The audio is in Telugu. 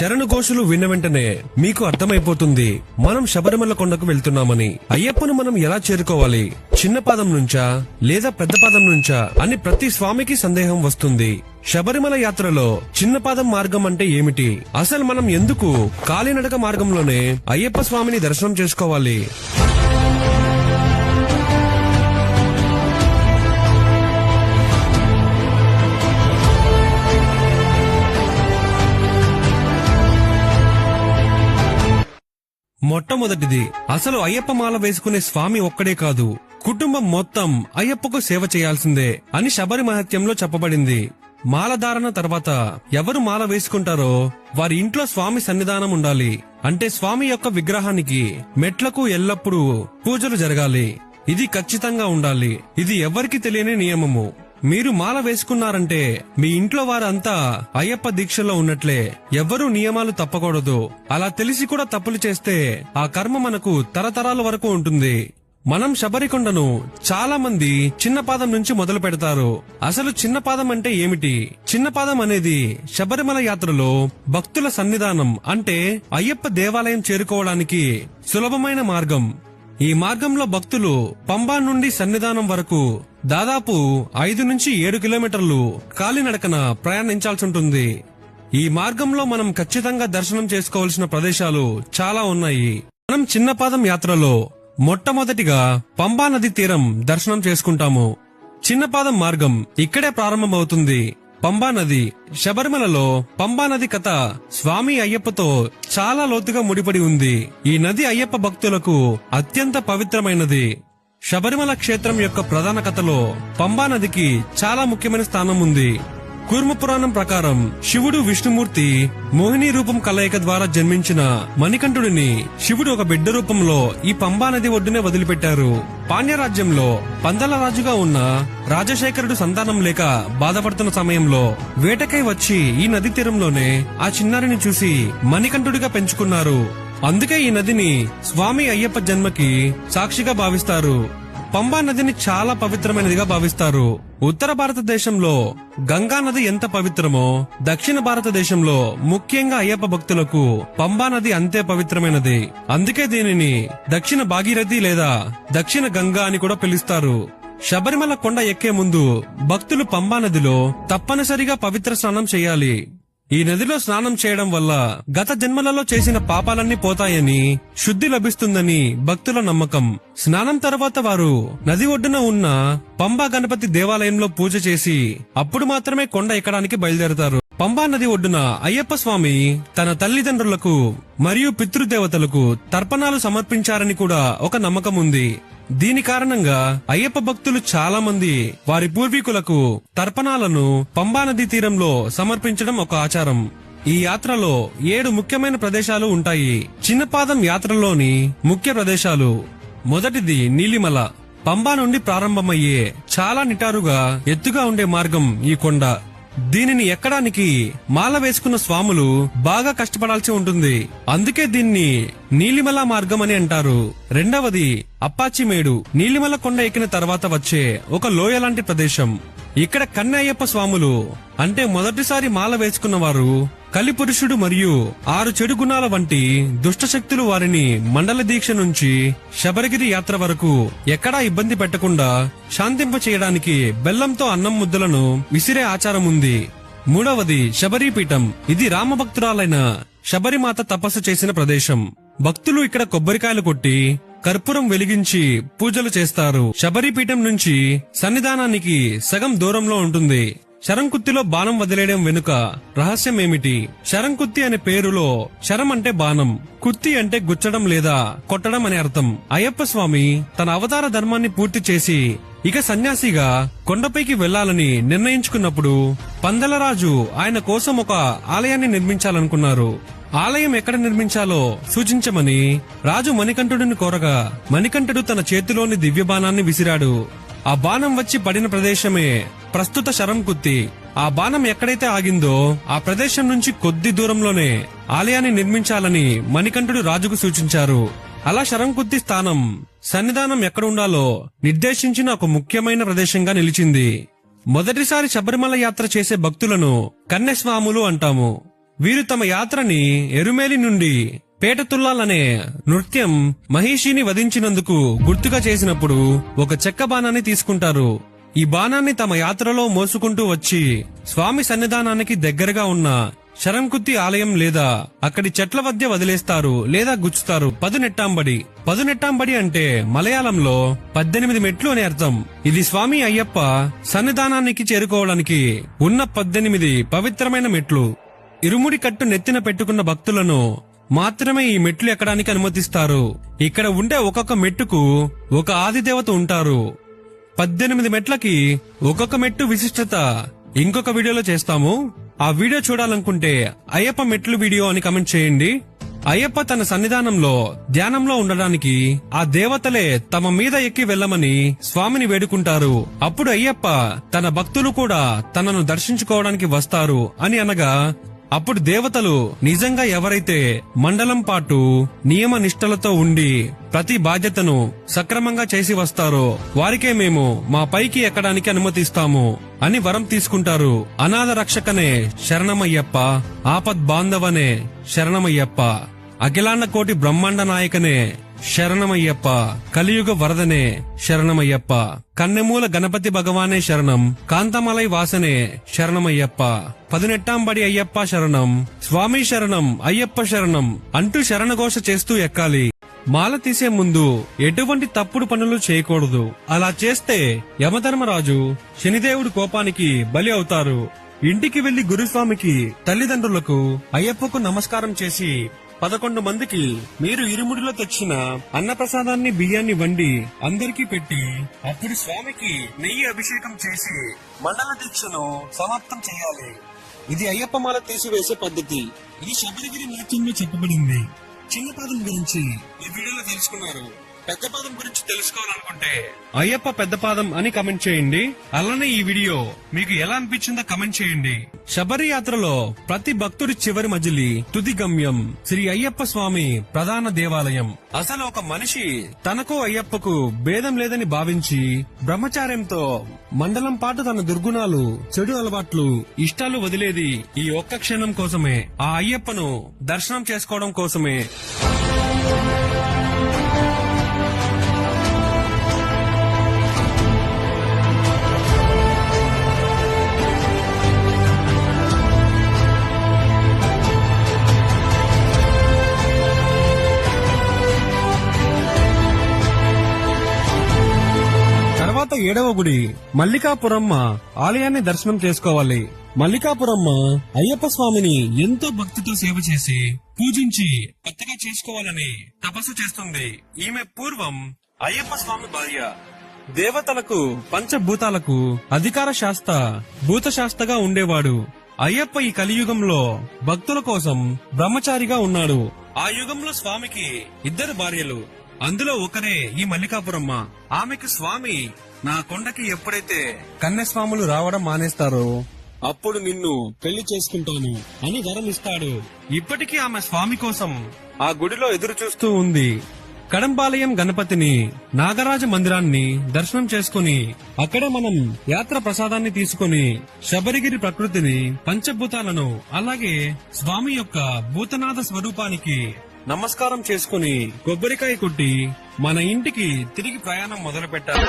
శరణు ఘోషలు విన్న వెంటనే మీకు అర్థమైపోతుంది మనం శబరిమల కొండకు వెళ్తున్నామని. అయ్యప్పను మనం ఎలా చేరుకోవాలి, చిన్న పాదం నుంచా లేదా పెద్ద పాదం నుంచా అని ప్రతి స్వామికి సందేహం వస్తుంది. శబరిమల యాత్రలో చిన్న పాదం మార్గం అంటే ఏమిటి, అసలు మనం ఎందుకు కాలినడక మార్గంలోనే అయ్యప్ప స్వామిని దర్శనం చేసుకోవాలి? మొట్టమొదటిది, అసలు అయ్యప్ప మాల వేసుకునే స్వామి ఒక్కడే కాదు, కుటుంబం మొత్తం అయ్యప్పకు సేవ చేయాల్సిందే అని శబరి మహత్యంలో చెప్పబడింది. మాలధారణ తర్వాత ఎవరు మాల వేసుకుంటారో వారి ఇంట్లో స్వామి సన్నిధానం ఉండాలి. అంటే స్వామి యొక్క విగ్రహానికి మెట్లకు ఎల్లప్పుడూ పూజలు జరగాలి. ఇది ఖచ్చితంగా ఉండాలి. ఇది ఎవరికి తెలియని నియమము. మీరు మాల వేసుకున్నారంటే మీ ఇంట్లో వారంతా అయ్యప్ప దీక్షలో ఉన్నట్లే. ఎవ్వరూ నియమాలు తప్పకూడదు. అలా తెలిసి కూడా తప్పులు చేస్తే ఆ కర్మ మనకు తరతరాల వరకు ఉంటుంది. మనం శబరికొండను చాలా మంది చిన్న పాదం నుంచి మొదలు పెడతారు. అసలు చిన్న పాదం అంటే ఏమిటి? చిన్న పాదం అనేది శబరిమల యాత్రలో భక్తుల సన్నిధానం, అంటే అయ్యప్ప దేవాలయం చేరుకోవడానికి సులభమైన మార్గం. ఈ మార్గంలో భక్తులు పంబా నుండి సన్నిధానం వరకు దాదాపు 5 నుంచి 7 కిలోమీటర్లు కాలినడకన ప్రయాణించాల్సి ఉంటుంది. ఈ మార్గంలో మనం ఖచ్చితంగా దర్శనం చేసుకోవాల్సిన ప్రదేశాలు చాలా ఉన్నాయి. మనం చిన్నపాదం యాత్రలో మొట్టమొదటిగా పంబా నది తీరం దర్శనం చేసుకుంటాము. చిన్నపాదం మార్గం ఇక్కడే ప్రారంభమవుతుంది. పంబా నది. శబరిమలలో పంబా నది కథ స్వామి అయ్యప్పతో చాలా లోతుగా ముడిపడి ఉంది. ఈ నది అయ్యప్ప భక్తులకు అత్యంత పవిత్రమైనది. శబరిమల క్షేత్రం యొక్క ప్రధాన కథలో పంబా నదికి చాలా ముఖ్యమైన స్థానం ఉంది. కూర్మ పురాణం ప్రకారం శివుడు విష్ణుమూర్తి మోహిని రూపం కలయిక ద్వారా జన్మించిన మణికంఠుడిని శివుడు ఒక బిడ్డ రూపంలో ఈ పంబా నది ఒడ్డునే వదిలిపెట్టారు. పాండ్యరాజ్యంలో పందల రాజుగా ఉన్న రాజశేఖరుడు సంతానం లేక బాధపడుతున్న సమయంలో వేటకై వచ్చి ఈ నది తీరంలోనే ఆ చిన్నారిని చూసి మణికంఠుడిగా పెంచుకున్నారు. అందుకే ఈ నదిని స్వామి అయ్యప్ప జన్మకి సాక్షిగా భావిస్తారు. పంబా నదిని చాలా పవిత్రమైనదిగా భావిస్తారు. ఉత్తర భారతదేశంలో గంగా నది ఎంత పవిత్రమో దక్షిణ భారతదేశంలో ముఖ్యంగా అయ్యప్ప భక్తులకు పంబా నది అంతే పవిత్రమైనది. అందుకే దీనిని దక్షిణ భాగీరథి లేదా దక్షిణ గంగా అని కూడా పిలుస్తారు. శబరిమల కొండ ఎక్కే ముందు భక్తులు పంబా నదిలో తప్పనిసరిగా పవిత్ర స్నానం చేయాలి. ఈ నదిలో స్నానం చేయడం వల్ల గత జన్మలలో చేసిన పాపాలన్నీ పోతాయని, శుద్ధి లభిస్తుందని భక్తుల నమ్మకం. స్నానం తర్వాత వారు నది ఒడ్డున ఉన్న పంబా గణపతి దేవాలయంలో పూజ చేసి అప్పుడు మాత్రమే కొండ ఎక్కడానికి బయలుదేరతారు. పంబా నది ఒడ్డున అయ్యప్ప స్వామి తన తల్లిదండ్రులకు మరియు పితృదేవతలకు తర్పణాలు సమర్పించారని కూడా ఒక నమ్మకం ఉంది. దీని కారణంగా అయ్యప్ప భక్తులు చాలా మంది వారి పూర్వీకులకు తర్పణాలను పంబా నది తీరంలో సమర్పించడం ఒక ఆచారం. ఈ యాత్రలో 7 ముఖ్యమైన ప్రదేశాలు ఉంటాయి. చిన్నపాదం యాత్రలోని ముఖ్య ప్రదేశాలు. మొదటిది నీలిమల. పంబా నుండి ప్రారంభమయ్యే చాలా నిటారుగా ఎత్తుగా ఉండే మార్గం ఈ కొండ. దీనిని ఎక్కడానికి మాల వేసుకున్న స్వాములు బాగా కష్టపడాల్సి ఉంటుంది. అందుకే దీన్ని నీలిమల మార్గం అని అంటారు. రెండవది అప్పాచిమేడు. నీలిమల కొండ ఎక్కిన తర్వాత వచ్చే ఒక లోయ లాంటి ప్రదేశం. ఇక్కడ కన్నయ్యప్ప స్వాములు అంటే మొదటిసారి మాల వేసుకున్న వారు కలిపురుషుడు మరియు 6 చెడు గుణాల వంటి దుష్టశక్తులు వారిని మండల దీక్ష నుంచి శబరిగిరి యాత్ర వరకు ఎక్కడా ఇబ్బంది పెట్టకుండా శాంతింప చేయడానికి బెల్లంతో అన్నం ముద్దలను విసిరే ఆచారం ఉంది. మూడవది శబరీపీఠం. ఇది రామభక్తురాలైన శబరిమాత తపస్సు చేసిన ప్రదేశం. భక్తులు ఇక్కడ కొబ్బరికాయలు కొట్టి కర్పూరం వెలిగించి పూజలు చేస్తారు. శబరీపీఠం నుంచి సన్నిధానానికి సగం దూరంలో ఉంటుంది. శరంకుత్తిలో బాణం వదిలేయడం వెనుక రహస్యం ఏమిటి? శరంకుత్తి అనే పేరులో శరం అంటే బాణం, కుత్తి అంటే గుచ్చడం లేదా కొట్టడం అనే అర్థం. అయ్యప్ప స్వామి తన అవతార ధర్మాన్ని పూర్తి చేసి ఇక సన్యాసిగా కొండపైకి వెళ్లాలని నిర్ణయించుకున్నప్పుడు పందలరాజు ఆయన కోసం ఒక ఆలయాన్ని నిర్మించాలనుకున్నారు. ఆలయం ఎక్కడ నిర్మించాలో సూచించమని రాజు మణికంఠుడిని కోరగా మణికంఠుడు తన చేతిలోని దివ్య బాణాన్ని విసిరాడు. ఆ బాణం వచ్చి పడిన ప్రదేశమే ప్రస్తుత శరంకుత్తి. ఆ బాణం ఎక్కడైతే ఆగిందో ఆ ప్రదేశం నుంచి కొద్ది దూరంలోనే ఆలయాన్ని నిర్మించాలని మణికంఠుడు రాజుకు సూచించారు. అలా శరంకుత్తి స్థానం సన్నిధానం ఎక్కడ ఉండాలో నిర్దేశించిన ఒక ముఖ్యమైన ప్రదేశంగా నిలిచింది. మొదటిసారి శబరిమల యాత్ర చేసే భక్తులను కన్యస్వాములు అంటాము. వీరు తమ యాత్రని ఎరుమేలి నుండి పేటతుల్లాలనే నృత్యం మహిషిని వధించినందుకు గుర్తుగా చేసినప్పుడు ఒక చెక్క బాణాన్ని తీసుకుంటారు. ఈ బాణాన్ని తమ యాత్రలో మోసుకుంటూ వచ్చి స్వామి సన్నిధానానికి దగ్గరగా ఉన్న శరంకుత్తి ఆలయం లేదా అక్కడి చెట్ల మధ్య వదిలేస్తారు లేదా గుచ్చుతారు. పదునెట్టాంబడి అంటే మలయాళంలో 18 మెట్లు అని అర్థం. ఇది స్వామి అయ్యప్ప సన్నిధానానికి చేరుకోవడానికి ఉన్న 18 పవిత్రమైన మెట్లు. ఇరుముడి కట్టు నెత్తిన పెట్టుకున్న భక్తులను మాత్రమే ఈ మెట్లు ఎక్కడానికి అనుమతిస్తారు. ఇక్కడ ఉండే ఒక్కొక్క మెట్టుకు ఒక ఆదిదేవత ఉంటారు. 18 మెట్లకి ఒక్కొక్క మెట్టు విశిష్టత ఇంకొక వీడియోలో చేస్తాము. ఆ వీడియో చూడాలనుకుంటే అయ్యప్ప మెట్లు వీడియో అని కమెంట్ చేయండి. అయ్యప్ప తన సన్నిధానంలో ధ్యానంలో ఉండడానికి ఆ దేవతలే తమ మీద ఎక్కి వెళ్ళమని స్వామిని వేడుకుంటారు. అప్పుడు అయ్యప్ప తన భక్తులు కూడా తనను దర్శించుకోవడానికి వస్తారు అని అనగా, అప్పుడు దేవతలు నిజంగా ఎవరైతే మండలం పాటు నియమ నిష్టలతో ఉండి ప్రతి బాధ్యతను సక్రమంగా చేసి వస్తారో వారికే మేము మా పైకి ఎక్కడానికి అనుమతిస్తాము అని వరం తీసుకుంటారు. అనాథ రక్షకనే శరణమయ్యప్ప, ఆపద్ బాంధవనే శరణమయ్యప్ప, అఖిలాండ కోటి బ్రహ్మాండ నాయకనే శరణమయ్యప్ప, కలియుగ వరదనే శరణమయ్యప్ప, కన్నెమూల గణపతి భగవానే శరణం, కాంతమలై వాసనే శరణమయ్యప్ప, పదునెట్టాంబడి అయ్యప్ప శరణం, స్వామి శరణం, అయ్యప్ప శరణం అంటూ శరణఘోష చేస్తూ ఎక్కాలి. మాల తీసే ముందు ఎటువంటి తప్పుడు పనులు చేయకూడదు. అలా చేస్తే యమధర్మరాజు శనిదేవుడి కోపానికి బలి అవుతారు. ఇంటికి వెళ్లి గురుస్వామికి, తల్లిదండ్రులకు, అయ్యప్పకు నమస్కారం చేసి 11 మందికి మీరు ఇరుముడిలో తెచ్చిన అన్నప్రసాదాన్ని బియ్యాన్ని వండి అందరికీ పెట్టి అప్పుడు స్వామికి నెయ్యి అభిషేకం చేసి మండల దీక్షను సమాప్తం చేయాలి. ఇది అయ్యప్ప మాల తీసివేసే పద్ధతి. ఇది శబరిగిరి నాట్యంలో చెప్పబడింది. చిన్న పాదం గురించి ఈ వీడియోలో తెలుసుకున్నారు. పెద్ద పాదం గురించి తెలుసుకోవాలనుకుంటే అయ్యప్ప పెద్ద పాదం అని కమెంట్ చేయండి. అలానే ఈ వీడియో మీకు ఎలా అనిపించిందో కమెంట్ చేయండి. శబరి యాత్రలో ప్రతి భక్తుడి చివరి మజిలీ తుది గమ్యం శ్రీ అయ్యప్ప స్వామి ప్రధాన దేవాలయం. అసలు ఒక మనిషి తనకు అయ్యప్పకు భేదం లేదని భావించి బ్రహ్మచార్యంతో మండలం పాటు తన దుర్గుణాలు, చెడు అలవాట్లు, ఇష్టాలు వదిలేది ఈ ఒక్క క్షణం కోసమే, ఆ అయ్యప్పను దర్శనం చేసుకోవడం కోసమే. తర్వాత 7వ గుడి మల్లికాపురమ్మ ఆలయాన్ని దర్శనం చేసుకోవాలి. మల్లికాపురమ్మ అయ్యప్ప స్వామిని ఎంతో భక్తితో సేవ చేసి పూజించి కొత్తగా చేసుకోవాలని తపస్సు చేస్తుంది. ఈమె పూర్వం అయ్యప్ప స్వామి భార్య. దేవతలకు, పంచభూతాలకు అధికార శాస్త్ర, భూత శాస్త్రగా ఉండేవాడు. అయ్యప్ప ఈ కలియుగంలో భక్తుల కోసం బ్రహ్మచారిగా ఉన్నాడు. ఆ యుగంలో స్వామికి 2 భార్యలు. అందులో ఒకరే ఈ మల్లికాపురమ్మ. ఆమెకు స్వామి, నా కొండకి ఎప్పుడైతే కన్యస్వాములు రావడం మానేస్తారో అప్పుడు నిన్ను పెళ్లి చేసుకుంటాను అని వరం ఇస్తాడు. ఇప్పటికీ ఆమె స్వామి కోసం ఆ గుడిలో ఎదురు చూస్తూ ఉంది. కడంబాలయం గణపతిని, నాగరాజ మందిరాన్ని దర్శనం చేసుకుని అక్కడే మనం యాత్ర ప్రసాదాన్ని తీసుకుని శబరిగిరి ప్రకృతిని, పంచభూతాలను, అలాగే స్వామి యొక్క భూతనాథ స్వరూపానికి నమస్కారం చేసుకుని కొబ్బరికాయ కొట్టి మన ఇంటికి తిరిగి ప్రయాణం మొదలు పెట్టాలి.